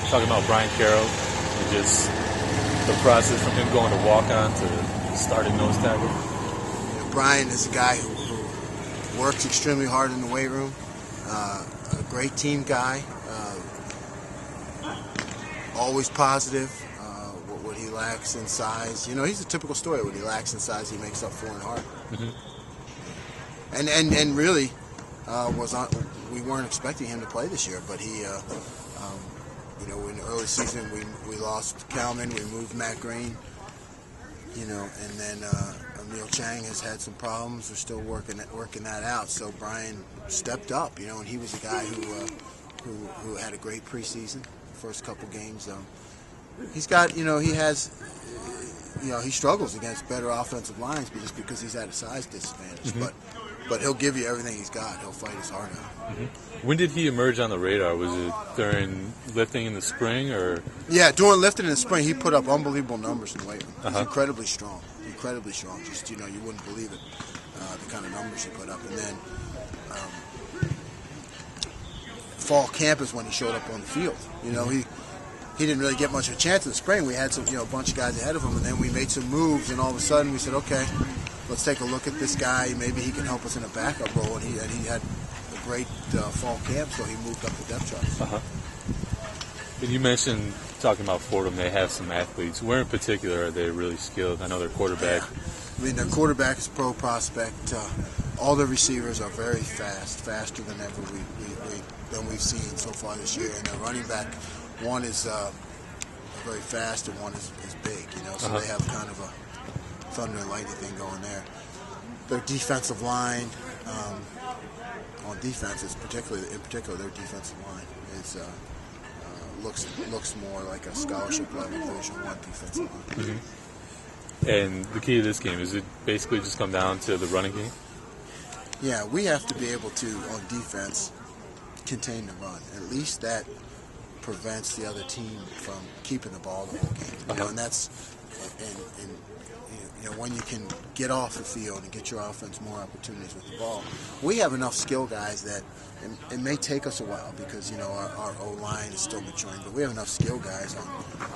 talking about Brian Carroll and just the process from him going to walk-on to starting nose tackle? Brian is a guy who works extremely hard in the weight room, a great team guy, always positive. What he lacks in size, he's a typical story. What he lacks in size, he makes up for in heart. Mm-hmm. And really, we weren't expecting him to play this year, but he, in the early season we lost Kalman, we moved Matt Green, and then Emil Chang has had some problems. We're still working that out. So Brian stepped up, and he was a guy who had a great preseason, first couple games. He's got, he struggles against better offensive lines just because he's at a size disadvantage. Mm-hmm. But he'll give you everything he's got. He'll fight his heart out. Mm-hmm. When did he emerge on the radar? Was it during lifting in the spring, or? Yeah, during lifting in the spring, he put up unbelievable numbers in weight room. He's incredibly strong. Just, you wouldn't believe it, the kind of numbers he put up. And then fall camp is when he showed up on the field. He didn't really get much of a chance in the spring. We had some, a bunch of guys ahead of him, and then we made some moves, and all of a sudden we said, okay, let's take a look at this guy. Maybe he can help us in a backup role, and he had a great fall camp, so he moved up the depth chart. And you mentioned, talking about Fordham, they have some athletes. Where in particular are they really skilled? I know their quarterback. Yeah. I mean, their quarterback is a pro prospect. All the receivers are very fast, faster than ever we've seen so far this year. And their running back, one is very fast and one is big, so they have kind of a thunder and lightning thing going there. Their defensive line, on defense, in particular, their defensive line is looks more like a scholarship level Division I defensive line. Mm-hmm. And the key to this game, is it basically just come down to the running game? Yeah, we have to be able to, on defense, contain the run. At least that prevents the other team from keeping the ball the whole game. And that's when you can get off the field and get your offense more opportunities with the ball. We have enough skill guys that it may take us a while because our O-line is still maturing, but we have enough skill guys on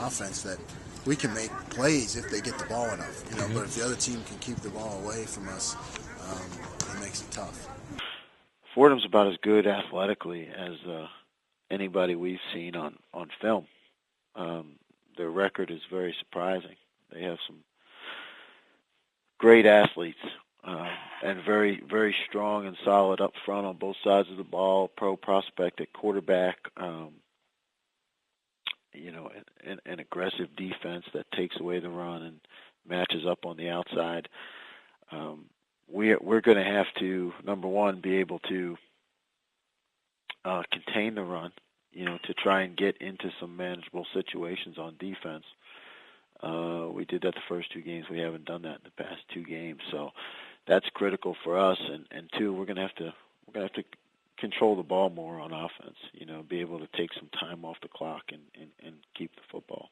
offense that we can make plays if they get the ball enough. But if the other team can keep the ball away from us, it makes it tough. Fordham's about as good athletically as anybody we've seen on film. Their record is very surprising. They have some great athletes and very, very strong and solid up front on both sides of the ball. Pro prospect at quarterback. An aggressive defense that takes away the run and matches up on the outside. We're going to have to, number one, be able to contain the run, to try and get into some manageable situations on defense. We did that the first two games. We haven't done that in the past two games, so that's critical for us. And two, we're gonna have to control the ball more on offense. Be able to take some time off the clock and keep the football.